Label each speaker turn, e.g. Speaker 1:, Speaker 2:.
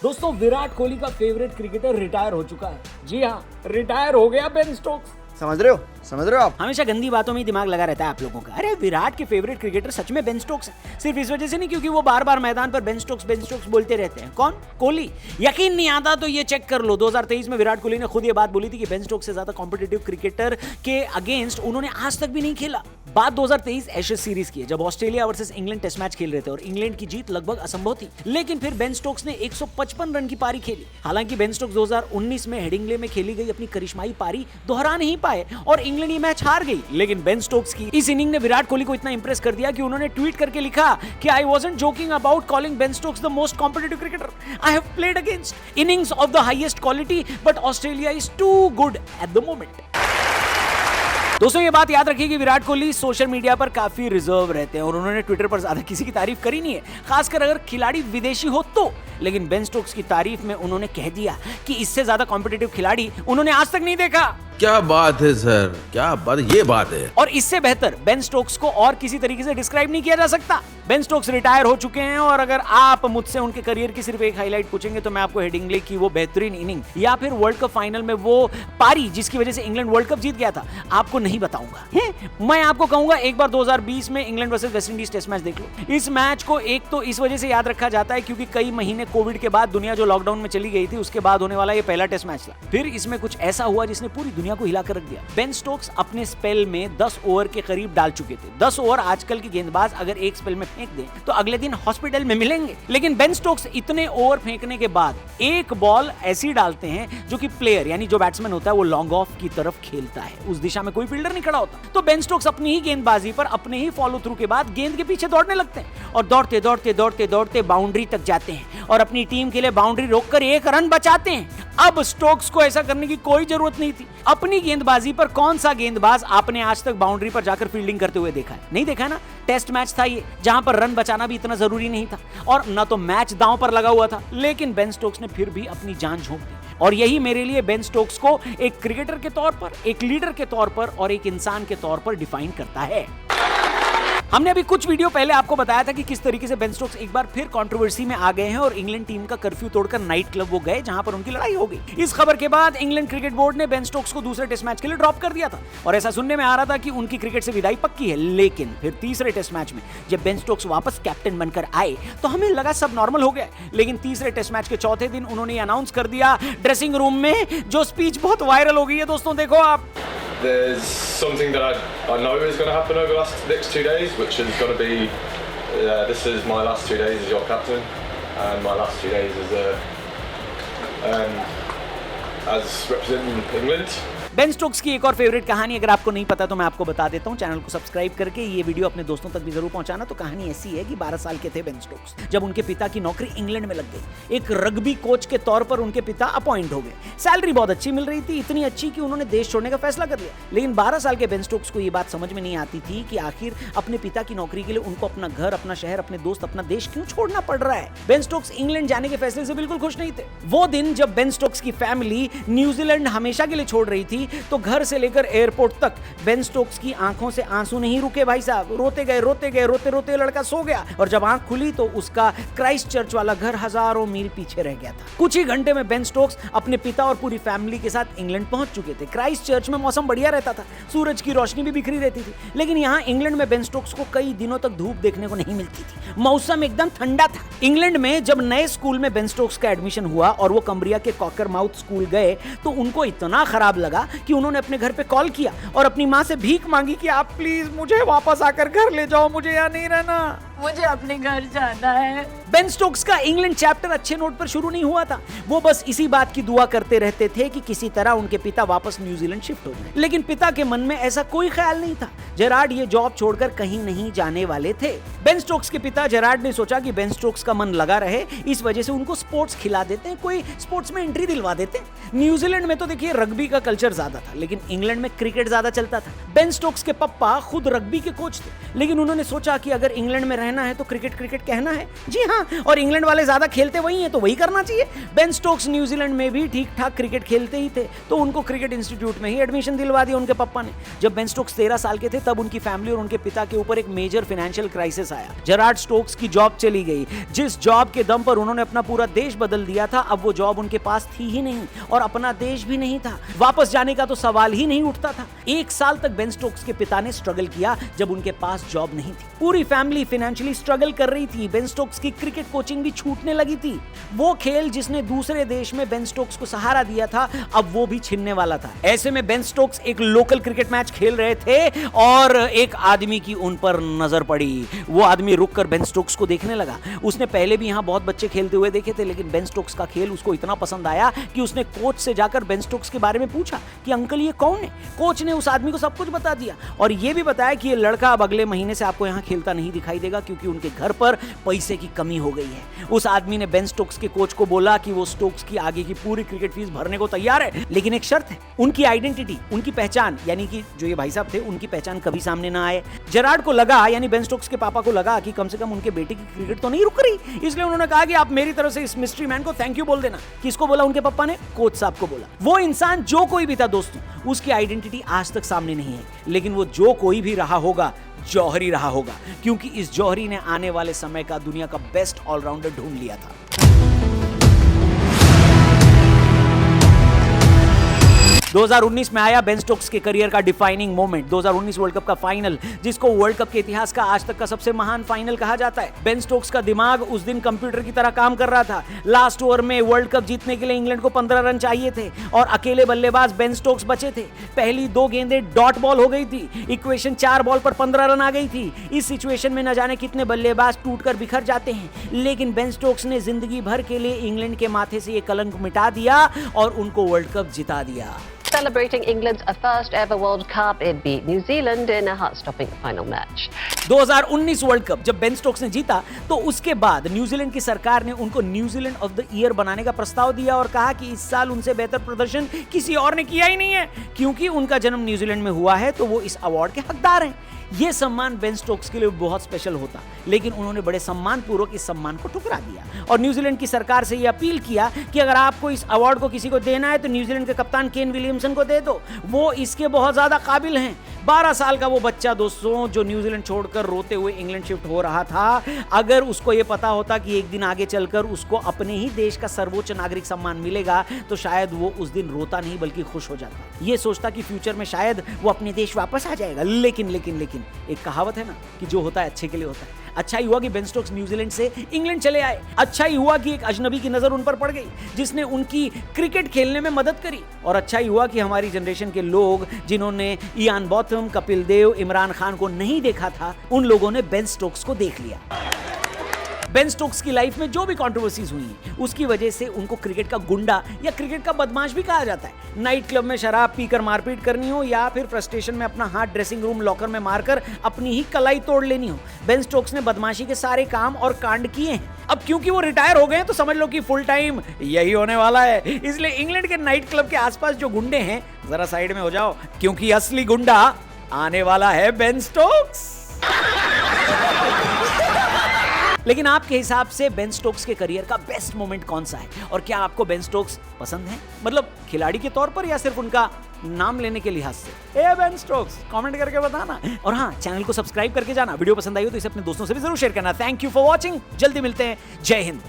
Speaker 1: दोस्तों विराट कोहली का favourite cricketer retire हो चुका है। जी हाँ, रिटायर हो गया बेन स्टोक्स।
Speaker 2: समझ रहे हो आप?
Speaker 3: हमेशा गंदी बातों में ही दिमाग लगा रहता है आप लोगों का। अरे विराट के फेवरेट क्रिकेटर सच में बेन स्टोक्स है। सिर्फ इस वजह से नहीं क्योंकि वो बार बार मैदान पर बेन स्टोक्स बोलते रहते हैं। कौन? कोहली। यकीन नहीं आता तो ये चेक कर लो। 2023 में विराट कोहली ने खुद ये बात बोली थी कि बेन स्टोक्स से ज्यादा कॉम्पिटिटिव क्रिकेटर के अगेंस्ट उन्होंने आज तक भी नहीं खेला। बात 2023 एशेज सीरीज की है, जब Australia versus England test match खेल रहे थे और इंग्लैंड की जीत लगभग असंभव थी। लेकिन फिर बेन स्टोक्स ने 155 रन की पारी खेली। हालांकि बेन स्टोक्स 2019 में हेडिंग्ले में खेली गई अपनी करिश्माई पारी दोहरा नहीं पाए और इंग्लैंड ये मैच हार गई। लेकिन बेन स्टोक्स की इस इनिंग ने विराट कोहली को इतना इंप्रेस कर दिया कि उन्होंने ट्वीट करके लिखा कि I wasn't joking about calling Ben Stokes the most competitive cricketer I have played against innings of the highest quality but Australia is too good at the moment. दोस्तों ये बात याद रखिए कि विराट कोहली सोशल मीडिया पर काफी रिजर्व रहते हैं और उन्होंने ट्विटर पर ज्यादा किसी की तारीफ करी नहीं है, खासकर अगर खिलाड़ी विदेशी हो तो। लेकिन बेन स्टोक्स की तारीफ में उन्होंने कह दिया कि इससे ज्यादा कॉम्पिटिटिव खिलाड़ी उन्होंने आज तक नहीं देखा।
Speaker 4: क्या बात है सर, क्या बात, ये बात है।
Speaker 3: और इससे बेहतर बेन स्टोक्स को और किसी तरीके से डिस्क्राइब नहीं किया जा सकता। बेन स्टोक्स रिटायर हो चुके हैं और अगर आप मुझसे उनके करियर की सिर्फ एक हाईलाइट पूछेंगे तो मैं आपको हेडिंग्ले की वो बेहतरीन इनिंग या फिर वर्ल्ड कप फाइनल में वो पारी जिसकी वजह से इंग्लैंड वर्ल्ड कप जीत गया था आपको नहीं बताऊंगा। मैं आपको कहूंगा एक बार 2020 में England versus West Indies test match देख लो। इस मैच को एक तो इस वजह से याद रखा जाता है क्योंकि कई महीने कोविड के बाद दुनिया जो लॉकडाउन में चली गई थी उसके बाद होने वाला ये पहला टेस्ट मैच था। फिर इसमें कुछ ऐसा हुआ जिसने पूरी दुनिया को हिला कर रख दिया। बेन स्टोक्स अपने स्पेल में 10 ओवर के करीब डाल चुके थे। 10 ओवर आजकल के गेंदबाज अगर एक स्पेल में फेंक दें तो अगले दिन हॉस्पिटल में मिलेंगे। लेकिन बेन स्टोक्स इतने ओवर फेंकने के बाद एक बॉल ऐसी डालते हैं जो कि प्लेयर यानी जो बैट्समैन होता है वो लॉन्ग ऑफ की तरफ खेलता है। उस दिशा में कोई फील्डर नहीं खड़ा होता। तो बेन स्टोक्स अपनी ही गेंदबाजी पर अपने ही फॉलो थ्रू के बाद गेंद के पीछे दौड़ने लगते हैं और दौड़ते दौड़ते दौड़ते दौड़ते बाउंड्री तक जाते हैं और अपनी टीम के लिए बाउंड्री रोककर 1 रन बचाते हैं। अब स्टोक्स को ऐसा करने की कोई जरूरत नहीं थी। अपनी गेंदबाजी पर कौन सा गेंदबाज आपने आज तक बाउंड्री पर जाकर फील्डिंग करते हुए देखा है? नहीं देखा ना। टेस्ट मैच था ये जहां पर रन बचाना भी इतना जरूरी नहीं था और न तो मैच दांव पर लगा हुआ था। लेकिन बेन स्टोक्स ने फिर भी अपनी जान झोंक दी और यही मेरे लिए बेन स्टोक्स को एक क्रिकेटर के तौर पर, एक लीडर के तौर पर और एक इंसान के तौर पर डिफाइन करता है। हमने अभी कुछ वीडियो पहले आपको बताया था कि किस तरीके से बेन स्टोक्स एक बार फिर कंट्रोवर्सी में आ गए हैं और इंग्लैंड टीम का कर्फ्यू तोड़कर नाइट क्लब वो गए जहां पर उनकी लड़ाई हो गई। इस खबर के बाद इंग्लैंड क्रिकेट बोर्ड ने बेन स्टोक्स को दूसरे टेस्ट मैच के लिए ड्रॉप कर दिया था और ऐसा सुनने में आ रहा था कि उनकी क्रिकेट से विदाई पक्की है। लेकिन फिर तीसरे टेस्ट मैच में जब बेन स्टोक्स वापस कैप्टन बनकर आए तो हमें लगा सब नॉर्मल हो गया। लेकिन तीसरे टेस्ट मैच के चौथे दिन उन्होंने अनाउंस कर दिया ड्रेसिंग रूम में जो स्पीच बहुत वायरल हो गई है। दोस्तों देखो आप।
Speaker 5: There's something that I know is going to happen over the next 2 days, which is going to be, this is my last 2 days as your captain, and my last 2 days as representing England.
Speaker 3: Ben Stokes की एक और favourite कहानी अगर आपको नहीं पता तो मैं आपको बता देता हूं। चैनल को सब्सक्राइब करके ये वीडियो अपने दोस्तों तक भी जरूर पहुंचाना। तो कहानी ऐसी है कि 12 साल के थे बेन स्टोक्स जब उनके पिता की नौकरी इंग्लैंड में लग गई। एक रग्बी कोच के तौर पर उनके पिता अपॉइंट हो गए। सैलरी बहुत अच्छी मिल रही थी, इतनी अच्छी कि उन्होंने देश छोड़ने का फैसला कर लिया। लेकिन 12 साल के बेन स्टोक्स को ये बात समझ में नहीं आती थी कि आखिर अपने पिता की नौकरी के लिए उनको अपना घर, अपना शहर, अपने दोस्त, अपना देश क्यों छोड़ना पड़ रहा है। बेन स्टोक्स इंग्लैंड जाने के फैसले से बिल्कुल खुश नहीं थे। वो दिन जब बेन स्टोक्स की फैमिली न्यूजीलैंड हमेशा के लिए छोड़ रही थी तो घर से लेकर एयरपोर्ट तक बेन स्टोक्स की आंखों से आंसू नहीं रुके भाई साहब। रोते गए रोते रोते लड़का सो गया और जब आंख खुली तो उसका क्राइस्ट चर्च वाला घर हजारों मील पीछे रह गया था। कुछ ही घंटे में बेन स्टोक्स अपने पिता और पूरी फैमिली के साथ इंग्लैंड पहुंच चुके थे। क्राइस्ट चर्च में मौसम बढ़िया रहता था, सूरज की रोशनी भी बिखरी रहती थी। लेकिन यहाँ इंग्लैंड में बेन स्टोक्स को कई दिनों तक धूप देखने को नहीं मिलती थी। मौसम एकदम ठंडा था। इंग्लैंड में जब नए स्कूल में बेन स्टोक्स का एडमिशन हुआ और वो कम्ब्रिया के कॉकरमाउथ स्कूल गए तो उनको इतना खराब लगा कि उन्होंने अपने घर पे कॉल किया और अपनी मां से भीख मांगी कि आप प्लीज मुझे वापस आकर घर ले जाओ, मुझे यहाँ नहीं रहना,
Speaker 6: मुझे अपने घर जाना है।
Speaker 3: बेन स्टोक्स का इंग्लैंड चैप्टर अच्छे नोट पर शुरू नहीं हुआ था। वो बस इसी बात की दुआ करते रहते थे कि किसी तरह उनके पिता वापस न्यूजीलैंड शिफ्ट हो जाएं। लेकिन पिता के मन में ऐसा कोई ख्याल नहीं था। जेरार्ड ये जॉब छोड़कर कहीं नहीं जाने वाले थे। बेन स्टोक्स के पिता जेरार्ड ने सोचा कि बेन स्टोक्स का मन लगा रहे, इस वजह से उनको स्पोर्ट्स खिला देते हैं, कोई स्पोर्ट्स में एंट्री दिलवा देते हैं। न्यूजीलैंड में तो देखिए रग्बी का कल्चर ज्यादा था लेकिन इंग्लैंड में क्रिकेट ज्यादा चलता था। बेन स्टोक्स के पप्पा खुद रग्बी के कोच थे लेकिन उन्होंने सोचा कि अगर इंग्लैंड में रहना है तो क्रिकेट क्रिकेट कहना है। जी हाँ, और इंग्लैंड वाले ज्यादा खेलते वही हैं तो वही करना चाहिए। बेन स्टोक्स न्यूजीलैंड में भी ठीक ठाक क्रिकेट खेलते ही थे तो उनको क्रिकेट इंस्टीट्यूट में ही एडमिशन दिलवा दिया उनके पापा ने। जब बेन स्टोक्स 13 साल के थे तब उनकी फैमिली और उनके पिता के ऊपर एक मेजर फाइनेंशियल क्राइसिस आया। जेरार्ड स्टोक्स की जॉब चली गई, जिस जॉब के दम पर उन्होंने अपना पूरा देश बदल दिया था, अब वो जॉब उनके पास थी ही नहीं और अपना देश भी नहीं था। वापस जाने का तो सवाल ही नहीं उठता था। 1 साल तक बेन स्टोक्स के पिता ने स्ट्रगल किया जब उनके पास जॉब नहीं थी। पूरी फैमिली फाइनेंशियली स्ट्रगल कर रही थी। बेन स्टोक्स की क्रिकेट कोचिंग भी छूटने लगी थी। वो खेल जिसने दूसरे देश में बेन स्टोक्स को सहारा दिया था, अब वो भी छिनने वाला था। ऐसे में बेन स्टोक्स एक लोकल क्रिकेट मैच खेल रहे थे और एक आदमी की उन पर नजर पड़ी। वो आदमी रुककर बेन स्टोक्स को देखने लगा। उसने पहले भी यहां बहुत बच्चे खेलते हुए देखे थे, लेकिन बेन स्टोक्स का खेल उसको इतना पसंद आया कि उसने कोच से जाकर बेन स्टोक्स के बारे में पूछा कि अंकल ये कौन है। कोच ने उस आदमी को सब कुछ बता दिया और ये भी बताया कि ये लड़का अब अगले महीने से आपको यहां खेलता नहीं दिखाई देगा क्योंकि उनके घर पर पैसे की कमी हो गई है। उस आदमी ने बेन स्टोक्स के कोच को बोला कि वो स्टोक्स की आगे की पूरी क्रिकेट फीस भरने को तैयार है, लेकिन एक शर्त है, उनकी आइडेंटिटी, उनकी पहचान, यानी कि जो ये भाई साहब थे उनकी पहचान कभी सामने ना आए। जेरार्ड को लगा, यानी बेन स्टोक्स के पापा को लगा कि कम से कम उनके बेटे की क्रिकेट तो नहीं रुक रही, इसलिए उन्होंने कहा कि आप मेरी तरफ से इस मिस्ट्री मैन को थैंक यू बोल देना। किसको बोला? उनके पापा ने कोच साहब को बोला। वो इंसान जो कोई भी था दोस्तों, उसकी आइडेंटिटी आज तक सामने नहीं है, लेकिन वो जो कोई भी रहा होगा जौहरी रहा होगा, क्योंकि इस जौहरी ने आने वाले समय का दुनिया का बेस्ट ऑलराउंडर ढूंढ लिया था। 2019 में आया बेन स्टोक्स के करियर का डिफाइनिंग मोमेंट, 2019 वर्ल्ड कप का फाइनल, जिसको वर्ल्ड कप के इतिहास का आज तक का सबसे महान फाइनल कहा जाता है। बेन स्टोक्स का दिमाग उस दिन कंप्यूटर की तरह काम कर रहा था। लास्ट ओवर में वर्ल्ड कप जीतने के लिए इंग्लैंड को 15 रन चाहिए थे और अकेले बल्लेबाज बेन स्टोक्स बचे थे। पहली 2 गेंदें डॉट बॉल हो गई थी। इक्वेशन 4 बॉल पर 15 रन आ गई थी। इस सिचुएशन में न जाने कितने बल्लेबाज टूटकर बिखर जाते हैं, लेकिन बेन स्टोक्स ने जिंदगी भर के लिए इंग्लैंड के माथे से ये कलंक मिटा दिया और उनको वर्ल्ड कप जिता दिया।
Speaker 7: Celebrating England's first ever World Cup, it beat New Zealand in a heart-stopping final match.
Speaker 3: 2019 world cup जब बेन स्टोक्स ने जीता तो उसके बाद न्यूजीलैंड की सरकार ने उनको न्यूजीलैंड ऑफ द ईयर बनाने का प्रस्ताव दिया और कहा कि इस साल उनसे बेहतर प्रदर्शन किसी और ने किया ही नहीं है। क्योंकि उनका जन्म न्यूजीलैंड में हुआ है तो वो इस अवार्ड के हकदार हैं। यह सम्मान बेन स्टोक्स के लिए बहुत स्पेशल होता, लेकिन उन्होंने बड़े सम्मान पूर्वक इस सम्मान को ठुकरा दिया और न्यूजीलैंड की सरकार से यह अपील किया कि अगर आपको इस अवार्ड को किसी को देना है तो न्यूजीलैंड के कप्तान केन विलियमसन को दे दो, वो इसके बहुत ज्यादा काबिल हैं। 12 साल का वो बच्चा दोस्तों जो न्यूजीलैंड छोड़कर रोते हुए इंग्लैंड शिफ्ट हो रहा था, अगर उसको ये पता होता कि एक दिन आगे चलकर उसको अपने ही देश का सर्वोच्च नागरिक सम्मान मिलेगा तो शायद वो उस दिन रोता नहीं बल्कि खुश हो जाता। ये सोचता कि फ्यूचर में शायद वो अपने देश वापस आ जाएगा। लेकिन एक कहावत है ना कि जो होता है अच्छे के लिए होता है। अच्छा ही हुआ कि बेन स्टोक्स न्यूजीलैंड से इंग्लैंड चले आए। अच्छा ही हुआ कि एक अजनबी की नजर उन पर पड़ गई जिसने उनकी क्रिकेट खेलने में मदद करी। और अच्छा ही हुआ कि हमारी जनरेशन के लोग जिन्होंने इयान बॉथम, कपिल देव, इमरान खान को नहीं देखा था, उन लोगों ने बेन स्टोक्स को देख लिया। बेन स्टोक्स की लाइफ में जो भी कंट्रोवर्सीज हुई उसकी वजह से उनको क्रिकेट का गुंडा या क्रिकेट का बदमाश भी कहा जाता है। नाइट क्लब में शराब पीकर मारपीट करनी हो या फिर फ्रस्ट्रेशन में अपना हाथ ड्रेसिंग रूम लॉकर में मारकर अपनी ही कलाई तोड़ लेनी हो, बेन स्टोक्स ने बदमाशी के सारे काम और कांड किए हैं। अब क्योंकि वो रिटायर हो गए तो समझ लो कि फुल टाइम यही होने वाला है। इसलिए इंग्लैंड के नाइट क्लब के आसपास जो गुंडे हैं जरा साइड में हो जाओ, क्योंकि असली गुंडा आने वाला है बेन स्टोक्स। लेकिन आपके हिसाब से बेन स्टोक्स के करियर का बेस्ट मोमेंट कौन सा है और क्या आपको बेन स्टोक्स पसंद है, मतलब खिलाड़ी के तौर पर या सिर्फ उनका नाम लेने के लिहाज से? ए बेन स्टोक्स कमेंट करके बताना और हाँ, चैनल को सब्सक्राइब करके जाना। वीडियो पसंद आई हो तो इसे अपने दोस्तों से भी जरूर शेयर करना। थैंक यू फॉर वॉचिंग, जल्दी मिलते हैं। जय हिंद।